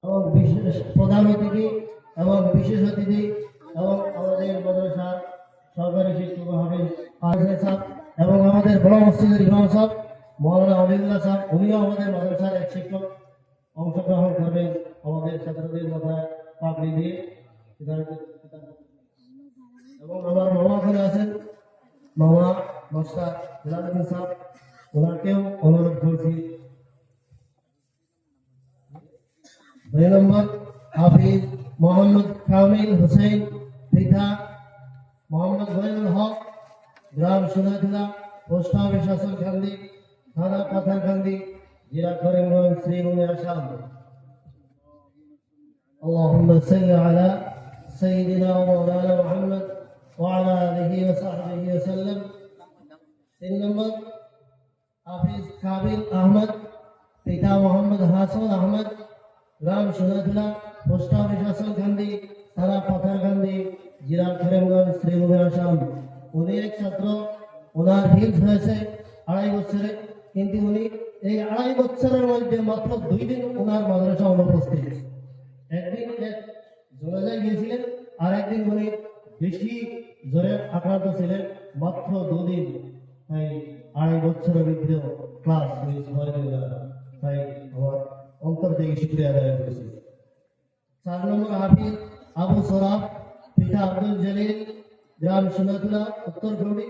এবং বিশেষ প্রধান অতিথি এবং বিশেষ অতিথি এবং আমাদের মাদ্রাসার সরকারি শিক্ষক হাফেজ সাহেব এবং আমাদের বড় মসজিদের ইমাম সাহেব মৌলানা অলিউল্লাহ সাহেব, উনিও আমাদের মাদ্রাসার এক শিক্ষক, অংশগ্রহণ করবেন আমাদের ছাত্রদের মাথায় পাগড়ি দিয়ে। এবং আমার মামা ওখানে আছেন, মামা মাস্টার জলালুদ্দিন সাহেব, ওনাকেও অনুরোধ করছি। 2 নম্বর হাফিজ মোহাম্মদ কামিল হোসেন, পিতা মোহাম্মদ গয়নুল হক, গ্রাম সোনাতলা, পোস্ট অফিস আসলকান্দি, থানা পাথারকান্দি, জেলা করিমগঞ্জ, শ্রীভূমি, আসাম। اللهم صل على سيدنا ومولانا محمد وعلى آله وصحبه وسلم। 3 নম্বর হাফিজ কাবিল আহমদ, পিতা মোহাম্মদ হাসান আহমদ, গ্রাম সোনাতলা, পোস্ট অফিস আসলকান্দি, থানা পাথারকান্দি, জেলা করিমগঞ্জ, শ্রীভূমি, আসাম। উনি এক ছাত্র, ওনার হিলস হয়েছে 2.5 বছরে, কিন্তু উনি এই 2.5 বছরের মধ্যে মাত্র 2 দিন ওনার মাদ্রাসা অনুপস্থিত। একদিন জোনাজায় গিয়েছিলেন, আর একদিন উনি বেশি জ্বরে আক্রান্ত ছিলেন, মাত্র 2 দিন। তাই 2.5 বছরের ভিতরে ক্লাস মিস হয়ে গেল। তাই আমার অন্তর থেকে শুক্রিয়া আদায় করেছি। 4 নম্বর হাফিজ আবু সরাফ, পিতা আব্দুল জলিল, গ্রাম সোনাতলা, উত্তর গৌড়ি,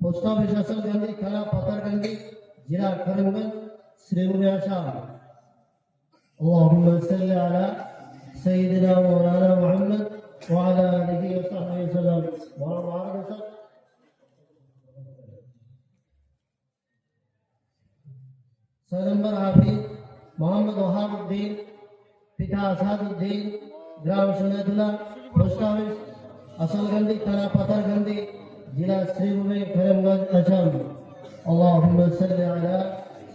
পোস্ট অফিস আসলকান্দি, থানা পাথারকান্দি, জেলা করিমগঞ্জ, শ্রীভূমি, আসাম। اللهم صل على سيدنا مولانا محمد وعلى آله وصحبه وسلم। 6 নম্বর হাফিজ মোহাম্মদ ওহাবউদ্দিন, পিতা আসাদউদ্দিন, গ্রাম সোনাতলা, পোস্ট অফিস আসলকান্দি, থানা পাথারকান্দি, জেলা শ্রীভূমি, করিমগঞ্জ, আসাম। اللهم صل على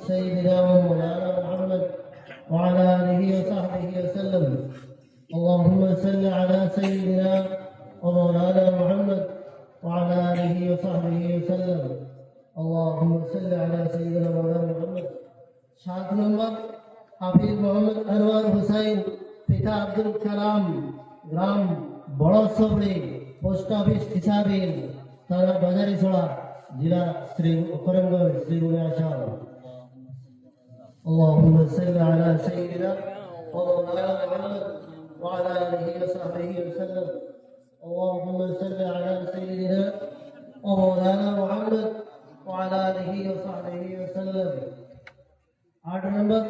سيدنا مولانا محمد وعلى آله وصحبه وسلم। اللهم صل على سيدنا ومولانا محمد وعلى آله وصحبه وسلم। اللهم صل على سيدنا مولانا محمد। 7 নম্বর হাফিজ মোহাম্মদ আনোয়ার হোসেন, পিতা আব্দুল কালাম, গ্রাম বড় সবড়ে, পোস্ট অফিস ইসাবিল, থানা বাজারিছড়া, জেলা করিমগঞ্জ, শ্রীভূমি, আসাম। اللهم صل على سيدنا ومولانا محمد وعلى آله وصحبه وسلم। اللهم صل على سيدنا ومولانا محمد وعلى آله وصحبه وسلم। 8 নম্বর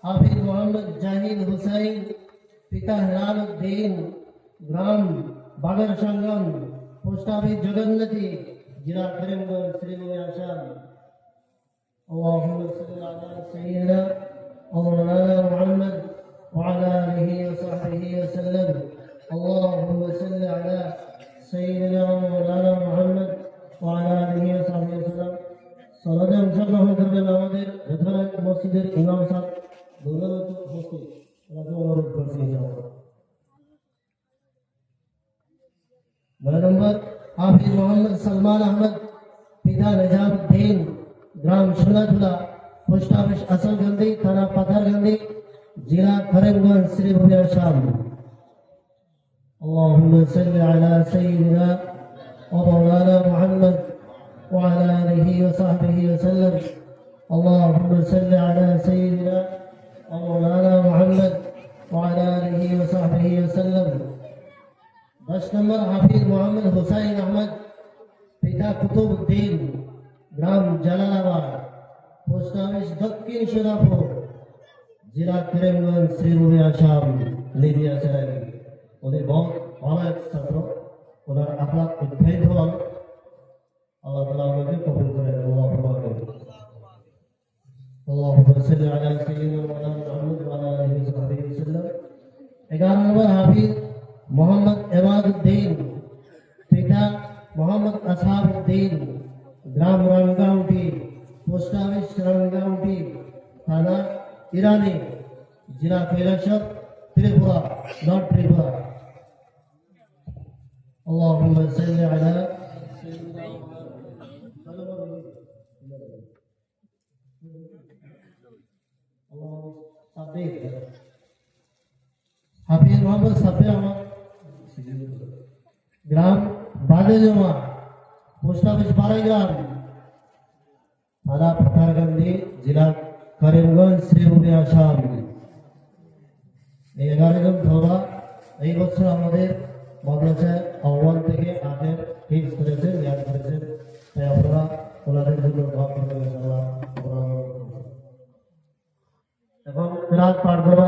হাফিজ মোহাম্মদ জাহিদ হুসাইন, পিতা হেলালউদ্দিন, গ্রাম বাগের সঙ্গম, পোস্ট অফিস জগন্নাথী, জেলা করিমগঞ্জ, শ্রীভূমি, আসাম। اللهم صل على سيدنا ومولانا محمد وعلى آله وصحبه وسلم। اللهم صل على سيدنا ومولانا محمد وعلى آله وصحبه وسلم। সালাতে অংশগ্রহণ করবেন আমাদের যথারত মসজিদের ইমাম সাহেব, দৌলত উপস্থিত, ওনাকে অনুরোধ করছি। 9 নম্বর হাফিজ মোহাম্মদ সালমান আহমদ, পিতা নিজামউদ্দিন, গ্রাম সোনাতলা, পোস্ট অফিস আসলকান্দি, থানা পাথারকান্দি, জেলা করিমগঞ্জ, শ্রীভূমি, আসাম। اللهم صل على سيدنا ومولانا محمد وعلى آله وصحبه وسلم। اللهم صل على سيدنا ومولانا محمد وعلى آله وصحبه وسلم। 10 নম্বর হাফিজ মোহাম্মদ হুসাইন আহমদ, পিতা কুতুবউদ্দিন, গ্রাম জালালাবাদ, পোস্ট অফিস দক্ষিণ সোনাপুর, জেলা করিমগঞ্জ, শ্রীভূমি, আসাম। লিবিয়া ছেড়ে উনি বহুত ভালো এক ছাত্র, ওনার আখলাক অত্যন্ত ভালো। আল্লাহ তাআলা আমাকে কবুল করেন। اللهم صل على سيدنا مولانا محمد وعلى آله وصحبه وسلم। 11 নম্বর হাফিজ মোহাম্মদ এমাদউদ্দিন, পিতা মোহাম্মদ আসহাবউদ্দিন, গ্রাম রাঙ্গাউটি, পোস্ট অফিস রাঙ্গাউটি, থানা ইরানি, জেলা কৈলাসহর, ত্রিপুরা, নর্থ ত্রিপুরা। اللهم صل على سيدنا اللهم صل মোহাম্মদ সাফি আহমদ, গ্রাম বাদে জমা, পোস্ট অফিস বারাইগ্রাম, থানা পাথারকান্দি, জেলা করিমগঞ্জ, শ্রীভূমি, আসাম। এই 11 জন ধরা এই বছর আমাদের মাদ্রাসায় আহ্বান থেকে 8-এর ফিক্স করেছেন, ইয়াদ করেছেন। তাই আপনারা ওনাদের জন্য দোয়া করবেন। এখন কিরাত পাঠ করবেন